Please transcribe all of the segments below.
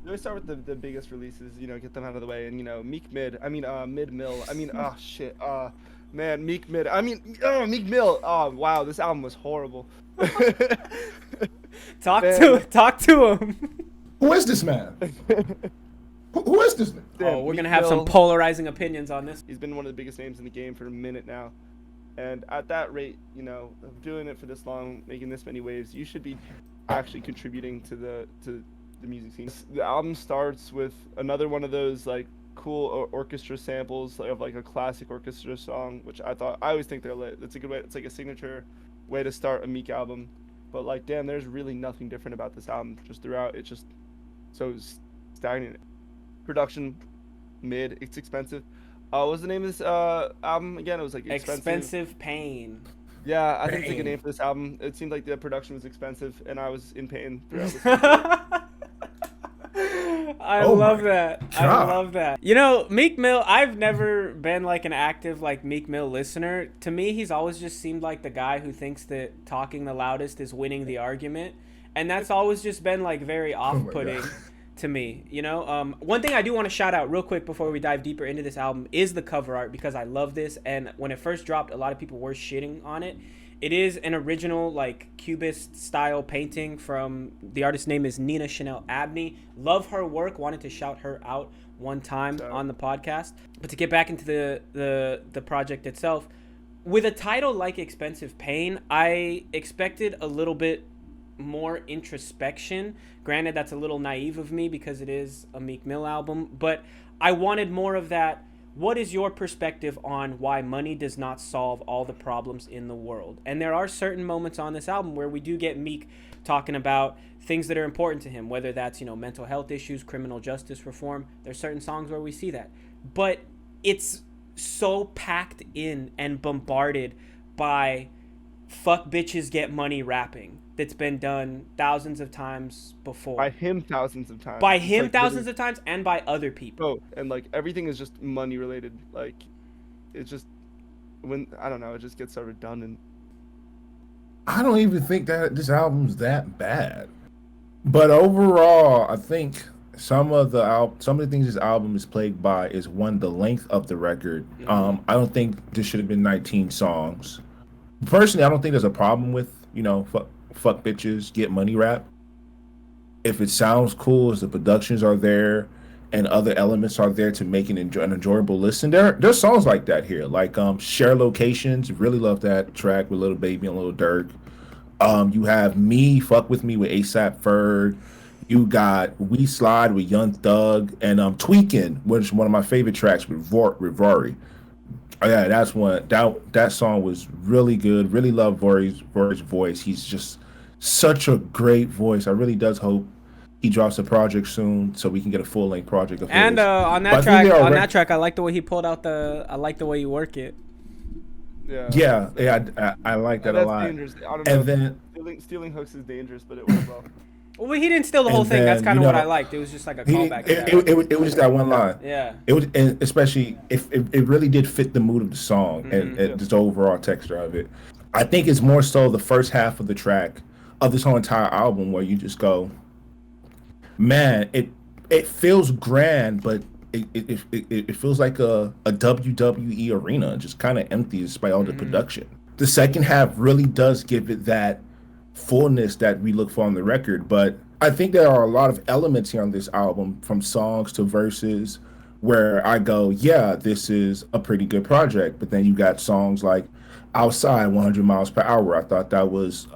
We always start with the biggest releases, get them out of the way, and Mid Mill. Oh shit, man, Meek Mid. Meek Mill. Oh wow, this album was horrible. Man, Talk to him. Who is this man? Who is this man? Oh, damn, we're Meek gonna have some Mill. polarizing opinions on this. He's been one of the biggest names in the game for a minute now, and at that rate, of doing it for this long, making this many waves, you should be actually contributing to the music scene. The album starts with another one of those like cool orchestra samples of like a classic orchestra song, which I always think they're lit. It's a good way. It's like a signature way to start a Meek album. But like, damn, there's really nothing different about this album. Just throughout, it's just so stagnant. Production, mid. It's expensive. What was the name of this album again? It was like Expensive Pain. Yeah, I think it's a good name for this album. It seemed like the production was expensive, and I was in pain throughout listening to it. I love that. I love that. Meek Mill, I've never been like an active like Meek Mill listener. To me, he's always just seemed like the guy who thinks that talking the loudest is winning the argument. And that's always just been like very off-putting to me. One thing I do want to shout out real quick before we dive deeper into this album is the cover art, because I love this. And when it first dropped, a lot of people were shitting on it. It is an original like cubist style painting from the artist's name is Nina Chanel Abney. Love her work. Wanted to shout her out one time on the podcast. But to get back into the project itself, with a title like Expensive Pain, I expected a little bit more introspection. Granted, that's a little naive of me because it is a Meek Mill album, but I wanted more of that. What is your perspective on why money does not solve all the problems in the world? And there are certain moments on this album where we do get Meek talking about things that are important to him, whether that's, mental health issues, criminal justice reform. There's certain songs where we see that. But it's so packed in and bombarded by fuck bitches get money rapping that's been done thousands of times before. By him thousands of times. By him thousands of times and by other people. Oh, and like everything is just money related. Like it's just I don't know, it just gets so redundant. I don't even think that this album's that bad. But overall, I think some of the things this album is plagued by is one, the length of the record. I don't think this should have been 19 songs. Personally, I don't think there's a problem with, fuck bitches, get money rap. If it sounds cool, as the productions are there and other elements are there to make an enjoyable listen, there's songs like that here. Like Share Locations, really love that track with Lil Baby and Lil Durk. You have Me, Fuck With Me with ASAP Ferg. You got We Slide with Young Thug, and Tweaking, which is one of my favorite tracks with Vari. Oh, yeah, that's one. That song was really good. Really love Vari's voice. He's just such a great voice. I really does hope he drops a project soon so we can get a full length project of his. And on that track, I like the way he pulled out I like the way you work it. Yeah, I like that a lot. Dangerous. I don't know. And then stealing hooks is dangerous, but it worked well. Well, he didn't steal the whole thing. That's kind of what I liked. It was just like a callback. It was just that one line. Yeah. It was, and especially if it really did fit the mood of the song and just the overall texture of it. I think it's more so the first half of the track of this whole entire album where you just go, man, it feels grand, but it feels like a WWE arena, just kind of empty despite all the production. The second half really does give it that fullness that we look for on the record, but I think there are a lot of elements here on this album, from songs to verses, where I go, yeah, this is a pretty good project. But then you got songs like Outside 100 miles per hour. I thought that was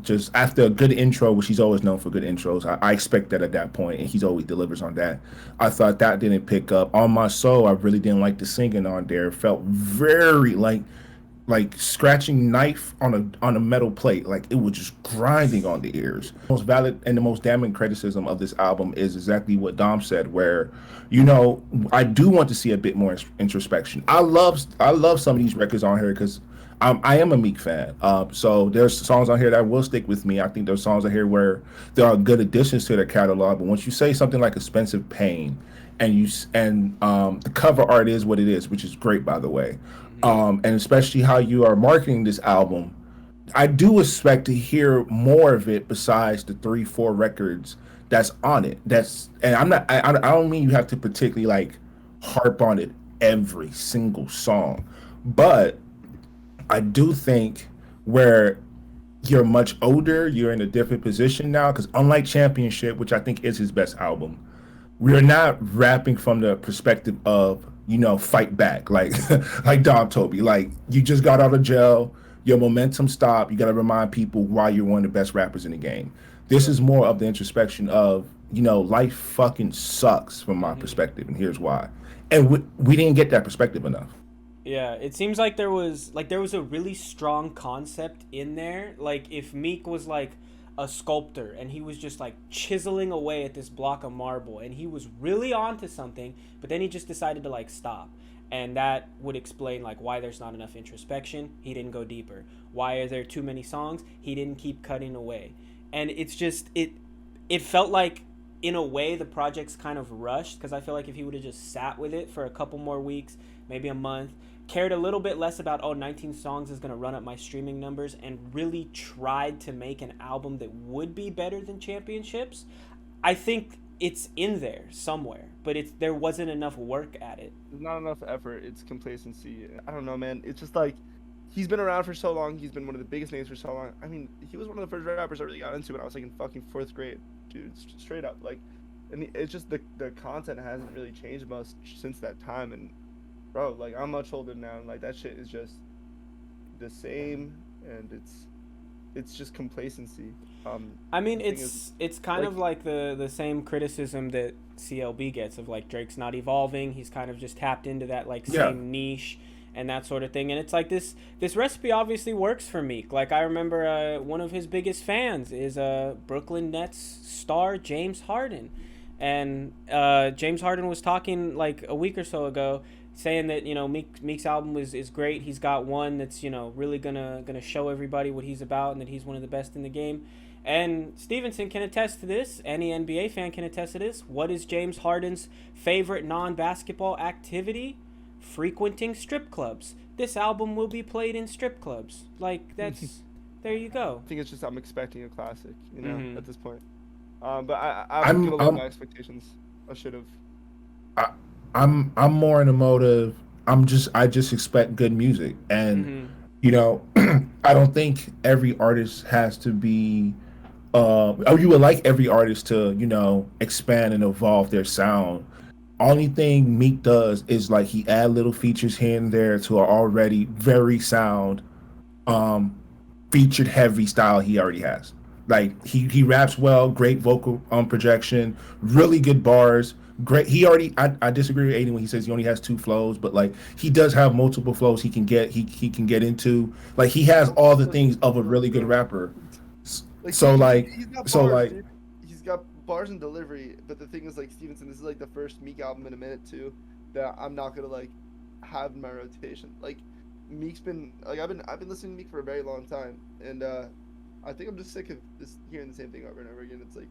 just after a good intro, which he's always known for good intros. I expect that at that point, and he's always delivers on that. I thought that didn't pick up. On My Soul, I really didn't like the singing on there. It felt very like scratching knife on a metal plate. Like it was just grinding on the ears. The most valid and the most damning criticism of this album is exactly what Dom said, where I do want to see a bit more introspection. I love some of these records on here because I am a Meek fan. So there's songs on here that will stick with me. I think there's songs on here where there are good additions to their catalog. But once you say something like Expensive Pain, and the cover art is what it is, which is great, by the way. And especially how you are marketing this album, I do expect to hear more of it besides the 3-4 records that's on it. And I don't mean you have to particularly like harp on it every single song, but I do think where you're much older, you're in a different position now, because unlike Championship, which I think is his best album, we're not rapping from the perspective of, fight back, like like Dom told me, like you just got out of jail, your momentum stopped, you got to remind people why you're one of the best rappers in the game. This is more of the introspection of, life fucking sucks from my perspective, and here's why. And we didn't get that perspective enough. Yeah, it seems like there was a really strong concept in there. Like if Meek was like a sculptor and he was just like chiseling away at this block of marble and he was really onto something, but then he just decided to like stop. And that would explain like why there's not enough introspection. He didn't go deeper. Why are there too many songs? He didn't keep cutting away. And it's just it felt like in a way the project's kind of rushed, because I feel like if he would have just sat with it for a couple more weeks, maybe a month, cared a little bit less about 19 songs is going to run up my streaming numbers, and really tried to make an album that would be better than Championships, I think it's in there somewhere, but there wasn't enough work at it. There's not enough effort. It's complacency. I don't know, man. It's just like he's been around for so long. He's been one of the biggest names for so long. I mean, he was one of the first rappers I really got into when I was like in fucking 4th grade, dude. Straight up, like, and it's just the content hasn't really changed much since that time. And bro, like I'm much older now, and like that shit is just the same, and it's just complacency. I mean, it's kind of like the same criticism that CLB gets of like Drake's not evolving. He's kind of just tapped into that like same niche and that sort of thing. And it's like this recipe obviously works for Meek. Like I remember one of his biggest fans is Brooklyn Nets star James Harden. And James Harden was talking like a week or so ago, saying that Meek's album is great. He's got one that's really gonna show everybody what he's about, and that he's one of the best in the game. And Stevenson can attest to this. Any NBA fan can attest to this. What is James Harden's favorite non-basketball activity? Frequenting strip clubs. This album will be played in strip clubs. Like that's there you go. I think it's just I'm expecting a classic, at this point. But I'm gonna lower my expectations. I should have. I'm more in a mode of I just expect good music, and I don't think every artist has to be you would like every artist to expand and evolve their sound. Only thing Meek does is like he add little features here and there to an already very sound featured heavy style he already has. Like he raps well, great vocal projection, really good bars. Great. I disagree with Aiden when he says he only has 2 flows, but like he does have multiple flows he can get into. Like he has all the things of a really good rapper. Like, he's got bars and delivery, but the thing is, like, Stevenson, this is like the first Meek album in a minute too that I'm not gonna like have in my rotation. Like Meek's been like I've been listening to Meek for a very long time, and I think I'm just sick of hearing the same thing over and over again. It's like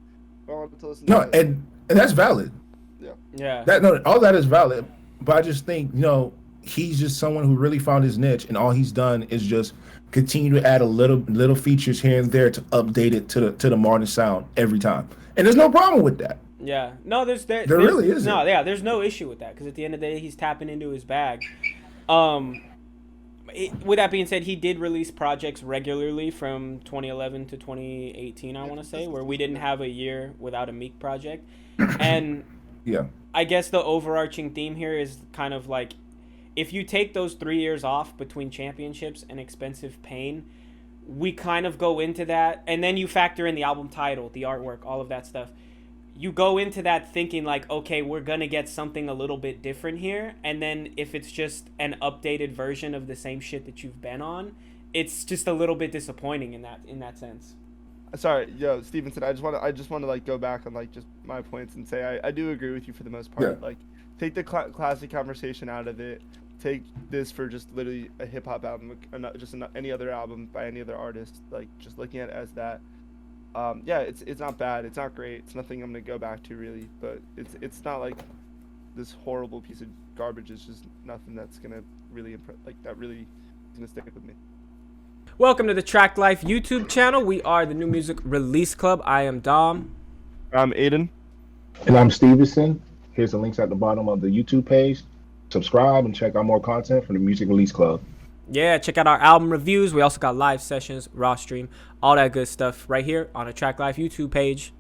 I want to listen to and that's valid. Yeah. All that is valid, but I just think he's just someone who really found his niche, and all he's done is just continue to add a little features here and there to update it to the modern sound every time, and there's no problem with that. Yeah, no, there really isn't. No, yeah, there's no issue with that, because at the end of the day, he's tapping into his bag. With that being said, he did release projects regularly from 2011 to 2018, I want to say, where we didn't have a year without a Meek project, and yeah, I guess the overarching theme here is kind of like, if you take those 3 years off between Championships and Expensive Pain, we kind of go into that, and then you factor in the album title, the artwork, all of that stuff. You go into that thinking like, okay, we're going to get something a little bit different here, and then if it's just an updated version of the same shit that you've been on, it's just a little bit disappointing in that sense. Sorry, Stevenson, I just want to like go back on like just my points and say I do agree with you for the most part. Yeah. Like, take the classic conversation out of it. Take this for just literally a hip hop album, just any other album by any other artist. Like, just looking at it as that. Yeah, it's not bad. It's not great. It's nothing I'm gonna go back to really, but it's not like this horrible piece of garbage. It's just nothing that's gonna really really is gonna stick with me. Welcome to the Traklife YouTube channel. We are the New Music Release Club. I am Dom. I'm Aiden. And I'm Stevenson. Here's the links at the bottom of the YouTube page. Subscribe and check out more content from the Music Release Club. Yeah, check out our album reviews. We also got live sessions, raw stream, all that good stuff right here on the Traklife YouTube page.